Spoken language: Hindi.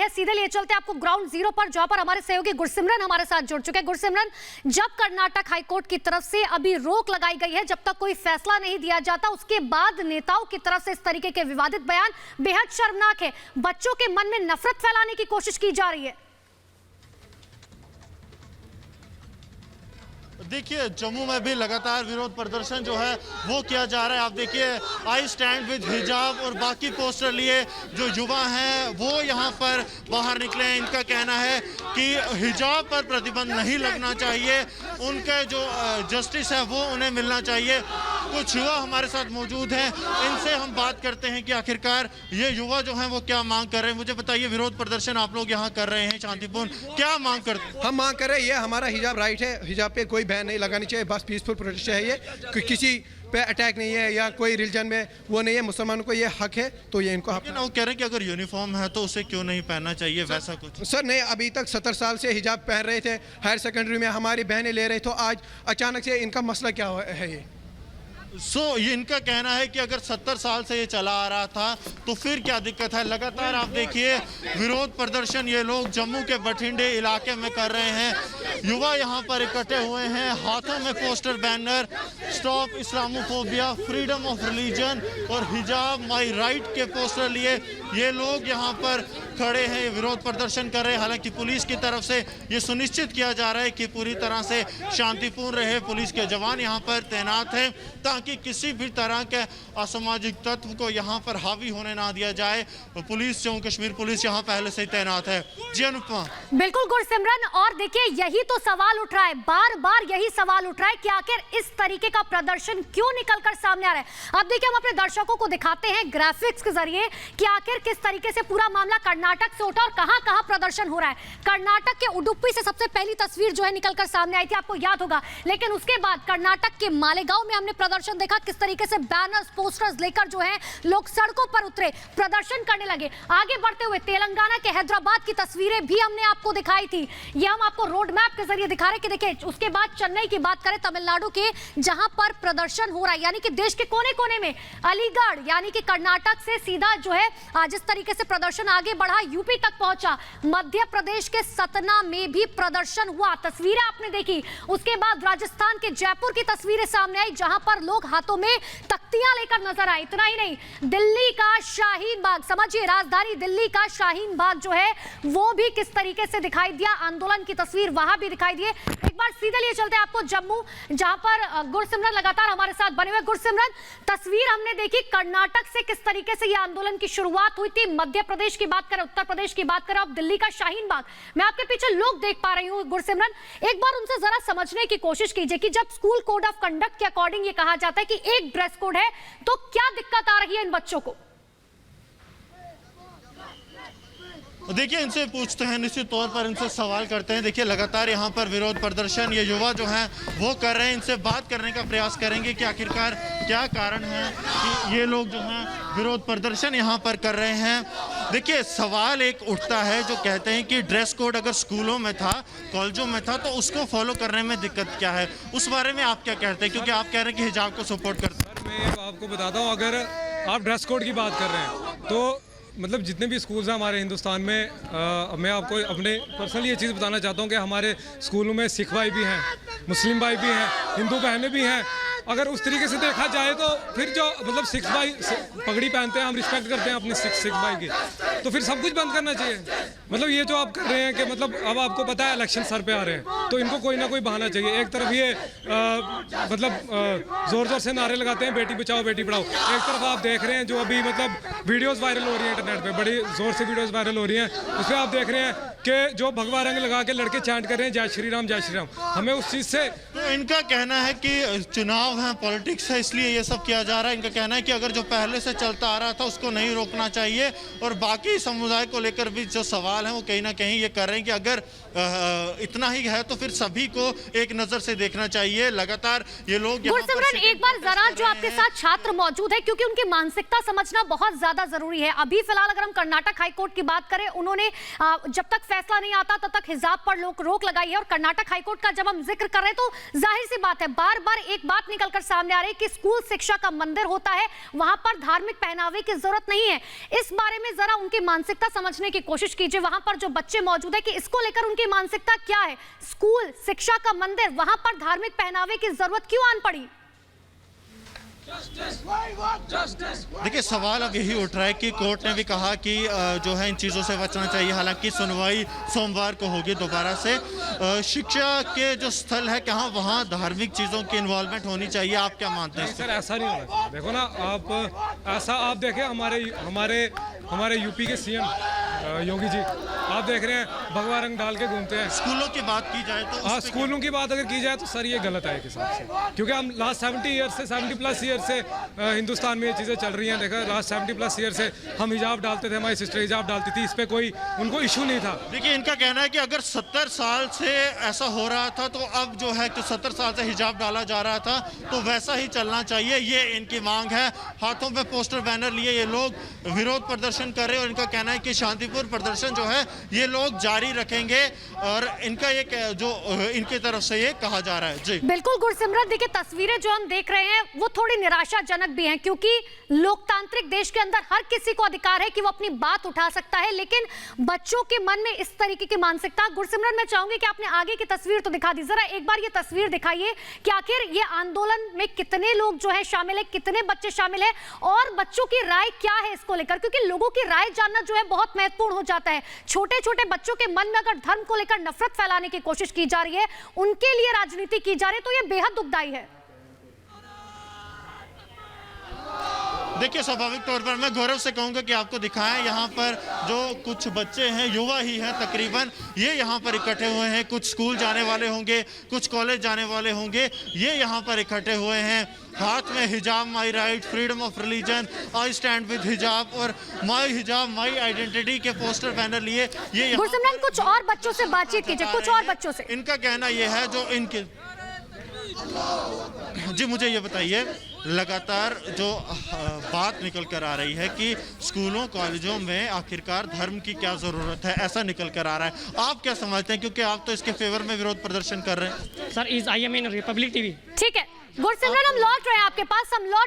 है, सीधे लिए चलते हैं आपको ग्राउंड जीरो पर, जहां पर हमारे सहयोगी गुरसिमरन हमारे साथ जुड़ चुके हैं। गुरसिमरन, जब कर्नाटक हाईकोर्ट की तरफ से अभी रोक लगाई गई है, जब तक कोई फैसला नहीं दिया जाता, उसके बाद नेताओं की तरफ से इस तरीके के विवादित बयान बेहद शर्मनाक है। बच्चों के मन में नफरत फैलाने की कोशिश की जा रही है। देखिए, जम्मू में भी लगातार विरोध प्रदर्शन जो है वो किया जा रहा है। आप देखिए, आई स्टैंड विद हिजाब और बाकी पोस्टर लिए जो युवा हैं वो यहाँ पर बाहर निकले हैं। इनका कहना है कि हिजाब पर प्रतिबंध नहीं लगना चाहिए, उनके जो जस्टिस है वो उन्हें मिलना चाहिए। कुछ युवा हमारे साथ मौजूद हैं, इनसे हम बात करते हैं कि आखिरकार ये युवा जो हैं वो क्या मांग कर रहे हैं। मुझे बताइए, विरोध प्रदर्शन आप लोग यहाँ कर रहे हैं शांतिपूर्ण, क्या मांग करते हैं? हम मांग कर रहे हैं, ये हमारा हिजाब राइट है, हिजाब पे कोई बैन नहीं लगानी चाहिए, बस पीसफुल प्रोटेस्ट है। ये किसी पे अटैक नहीं है या कोई रिलीजन में वो नहीं है, मुसलमानों को ये हक है, तो ये इनको हक है। वो कह रहे हैं कि अगर यूनिफॉर्म है तो उसे क्यों नहीं पहनना चाहिए, वैसा कुछ? सर नहीं, अभी तक 70 साल से हिजाब पहन रहे थे, हायर सेकेंडरी में हमारी बहनें ले रहे, तो आज अचानक से इनका मसला क्या है? ये ये इनका कहना है कि अगर 70 साल से ये चला आ रहा था तो फिर क्या दिक्कत है। लगातार आप देखिए विरोध प्रदर्शन ये लोग जम्मू के बठिंडे इलाके में कर रहे हैं। युवा यहाँ पर इकट्ठे हुए हैं, हाथों में poster, banner, stop Islamophobia, freedom of religion और हिजाब माई राइट के पोस्टर लिए ये लोग यहाँ पर खड़े हैं, विरोध प्रदर्शन कर रहे हैं। हालांकि पुलिस की तरफ से ये सुनिश्चित किया जा रहा है कि पूरी तरह से शांतिपूर्ण रहे, पुलिस के जवान यहाँ पर तैनात हैं ताकि किसी भी तरह के असामाजिक तत्व को यहाँ पर हावी होने ना दिया जाए। पुलिस, जम्मू कश्मीर पुलिस यहाँ पहले से ही तैनात है। जी अनुपमा। बिल्कुल गुरसिमरन, और देखिए यही तो सवाल उठ रहा है, बार बार यही सवाल उठ रहा है कि आखिर इस तरीके का प्रदर्शन क्यों निकलकर सामने आ रहा है। अब देखिए, हम अपने दर्शकों को दिखाते हैं ग्राफिक्स के जरिए कि आखिर किस तरीके से पूरा मामला कर्नाटक से उठा और कहां-कहां प्रदर्शन हो रहा है। कर्नाटक के उडुपी से सबसे पहली तस्वीर जो है निकलकर सामने आई थी, आपको याद होगा, लेकिन उसके बाद कर्नाटक के मालेगांव में हमने प्रदर्शन देखा, किस तरीके से बैनर्स, पोस्टर्स लेकर जो है लोग सड़कों पर उतरे, प्रदर्शन करने लगे। आगे बढ़ते हुए तेलंगाना के हैदराबाद की तस्वीरें भी हमने आपको दिखाई थी, ये हम आपको रोड मैप के जरिए दिखा रहे कि देखिए, उसके बाद चेन्नई की बात करें, तमिलनाडु के, जहां पर प्रदर्शन हो रहा है, यानी कि देश के कोने-कोने में, अलीगढ़ यानी कि कर्नाटक से सीधा जो है जिस तरीके से प्रदर्शन आगे बढ़ा, यूपी तक पहुंचा, मध्य प्रदेश के सतना में भी प्रदर्शन हुआ, तस्वीरें आपने देखी। उसके बाद राजस्थान के जयपुर की तस्वीरें सामने आई, जहां पर लोग हाथों में तख्तियां लेकर नजर आए। इतना ही नहीं, दिल्ली का शाहीन बाग, समझिए राजधानी दिल्ली का शाहीन बाग जो है वो भी किस तरीके से दिखाई दिया, आंदोलन की तस्वीर वहां भी दिखाई दिए। एक बार सीधे लिए चलते हैं आपको जम्मू, जहां पर गुरसिमरन लगातार हमारे साथ बने हुए। गुरसिमरन, तस्वीर हमने देखी कर्नाटक से किस तरीके से यह आंदोलन की शुरुआत हुई थी, मध्य प्रदेश की बात करें, उत्तर प्रदेश की बात करें, अब दिल्ली का शाहीन बाग, मैं आपके पीछे लोग देख पा रही हूं। गुरसिमरन, एक बार उनसे जरा समझने की कोशिश कीजिए कि जब स्कूल कोड ऑफ कंडक्ट के अकॉर्डिंग ये कहा जाता है कि एक ड्रेस कोड है, तो क्या दिक्कत आ रही है इन बच्चों को? देखिए, इनसे पूछते हैं, निश्चित तौर पर इनसे सवाल करते हैं। देखिए, लगातार यहाँ पर विरोध प्रदर्शन ये युवा जो हैं वो कर रहे हैं, इनसे बात करने का प्रयास करेंगे कि आखिरकार क्या कारण है कि ये लोग जो हैं विरोध प्रदर्शन यहाँ पर कर रहे हैं। देखिए, सवाल एक उठता है जो कहते हैं कि ड्रेस कोड अगर स्कूलों में था, कॉलेजों में था, तो उसको फॉलो करने में दिक्कत क्या है, उस बारे में आप क्या कहते हैं? क्योंकि आप कह रहे हैं कि हिजाब को सपोर्ट करते हैं। मैं आपको बताता हूँ, अगर आप ड्रेस कोड की बात कर रहे हैं तो मतलब जितने भी स्कूल्स हैं हमारे हिंदुस्तान में, मैं आपको अपने पर्सनली ये चीज़ बताना चाहता हूँ कि हमारे स्कूलों में सिख भाई भी हैं, मुस्लिम भाई भी हैं, हिंदू बहनें भी हैं। अगर उस तरीके से देखा जाए तो फिर जो मतलब सिख भाई पगड़ी पहनते हैं, हम रिस्पेक्ट करते हैं अपने सिख भाई की, तो फिर सब कुछ बंद करना चाहिए। मतलब ये जो आप कर रहे हैं कि मतलब अब आपको पता है इलेक्शन सर पे आ रहे हैं, तो इनको कोई ना कोई बहाना चाहिए। एक तरफ ये मतलब जोर जोर से नारे लगाते हैं बेटी बचाओ बेटी पढ़ाओ, एक तरफ आप देख रहे हैं जो अभी मतलब वीडियोस वायरल हो रही हैं इंटरनेट पे, बड़ी जोर से वीडियोस वायरल हो रही हैं, उसमें आप देख रहे हैं कि जो भगवा रंग लगा के लड़के चैंट कर रहे हैं जय श्री राम जय श्री राम। हमें उस चीज़ से, तो इनका कहना है कि चुनाव है, पॉलिटिक्स है, इसलिए ये सब किया जा रहा है। इनका कहना है कि अगर जो पहले से चलता आ रहा था उसको नहीं रोकना चाहिए, और बाकी समुदाय को लेकर भी जो सवाल है वो कहीं ना कहीं ये कर रहे हैं कि अगर इतना ही है तो फिर सभी को एक नजर से देखना चाहिए। लगातार ये लोग गुरसिमरन, एक बार जरा जो आपके साथ छात्र मौजूद है, क्योंकि उनकी मानसिकता समझना बहुत ज्यादा जरूरी है। अभी फिलहाल अगर हम कर्नाटक हाईकोर्ट की बात करें, उन्होंने जब तक फैसला नहीं आता तब तक हिजाब पर रोक लगाई है, और कर्नाटक हाईकोर्ट का जब हम जिक्र कर रहे हैं तो जाहिर सी बात है, बार बार एक बात निकलकर सामने आ रही है कि स्कूल शिक्षा का मंदिर होता है, वहां पर धार्मिक पहनावे की जरूरत नहीं है। इस बारे में जरा उनकी मानसिकता समझने की कोशिश कीजिए। वहां पर जो बच्चे मौजूद है कि इसको लेकर उनकी मानसिकता क्या है। स्कूल शिक्षा का मंदिर, वहां पर धार्मिक पहनावे की जरूरत क्यों आन पड़ी? देखिए, सवाल अब यही उठ रहा है कि कोर्ट ने भी कहा कि जो है इन चीज़ों से बचना चाहिए। हालांकि सुनवाई सोमवार को होगी दोबारा से। शिक्षा के जो स्थल है कहाँ, वहाँ धार्मिक चीज़ों की इन्वॉल्वमेंट होनी चाहिए। आप क्या मानते हैं? सर ऐसा नहीं होना चाहिए। देखो ना, आप देखें हमारे यूपी के सीएम योगी जी, आप देख रहे हैं भगवा रंग डाल के घूमते हैं। स्कूलों की बात की जाए तो हाँ, स्कूलों की बात अगर की जाए तो सर ये गलत है एक हिसाब से, क्योंकि हम लास्ट 70+ ईयर से हिंदुस्तान में ये चीज़ें चल रही हैं। देखा, लास्ट 70+ ईयर से हम हिजाब डालते थे, हमारी सिस्टर हिजाब डालती थी, इस पर कोई उनको इशू नहीं था। देखिए, इनका कहना है कि अगर 70 साल से ऐसा हो रहा था तो अब जो है कि 70 साल से हिजाब डाला जा रहा था तो वैसा ही चलना चाहिए, ये इनकी मांग है। हाथों में पोस्टर बैनर लिए ये लोग विरोध प्रदर्शन कर रहे हैं और इनका कहना है कि शांतिपूर्ण प्रदर्शन जो है ये लोग जारी रखेंगे और इनका ये जो इनकी तरफ से ये कहा जा रहा है। जी बिल्कुल गुरसिमरत, देखिए तस्वीरें जो हम देख रहे हैं वो थोड़ी निराशाजनक भी हैं, क्योंकि लोकतांत्रिक देश के अंदर हर किसी को अधिकार है कि वो अपनी बात उठा सकता है, लेकिन बच्चों के मन में इस तरीके की मानसिकता। गुरसिमरत, मैं चाहूंगी कि आपने आगे की तस्वीर तो दिखा दी, जरा एक बार ये तस्वीर दिखाइए कि आखिर ये आंदोलन में कितने लोग जो है शामिल है, कितने बच्चे शामिल है और बच्चों की राय क्या है इसको लेकर, क्योंकि लोगों की राय जानना जो है बहुत महत्वपूर्ण हो जाता है। छोटे छोटे बच्चों के मन में अगर धर्म को लेकर नफरत फैलाने की कोशिश की जा रही है, उनके लिए राजनीति की जा रही है, तो ये बेहद दुखदाई है। देखिए, स्वाभाविक तौर पर मैं गौरव से कहूंगा कि आपको दिखाएं, यहाँ पर जो कुछ बच्चे हैं, युवा ही हैं तकरीबन, ये यहाँ पर इकट्ठे हुए हैं। कुछ स्कूल जाने वाले होंगे, कुछ कॉलेज जाने वाले होंगे, ये यहाँ पर इकट्ठे हुए हैं। हाथ में हिजाब my right, freedom of religion, I stand with हिजाब और माई हिजाब माई आइडेंटिटी के पोस्टर बैनर लिए ये गुरसिमरत, कुछ और बच्चों से बातचीत कीजिए, कुछ और बच्चों से। इनका कहना ये है जो इनके जी, मुझे ये बताइए, लगातार जो बात निकल कर आ रही है कि स्कूलों कॉलेजों में आखिरकार धर्म की क्या ज़रूरत है, ऐसा निकल कर आ रहा है। आप क्या समझते हैं, क्योंकि आप तो इसके फेवर में विरोध प्रदर्शन कर रहे हैं? Sir, I am in Republic TV. ठीक है गुरसिमरत, हम लौट रहे हैं आपके पास, हम लौट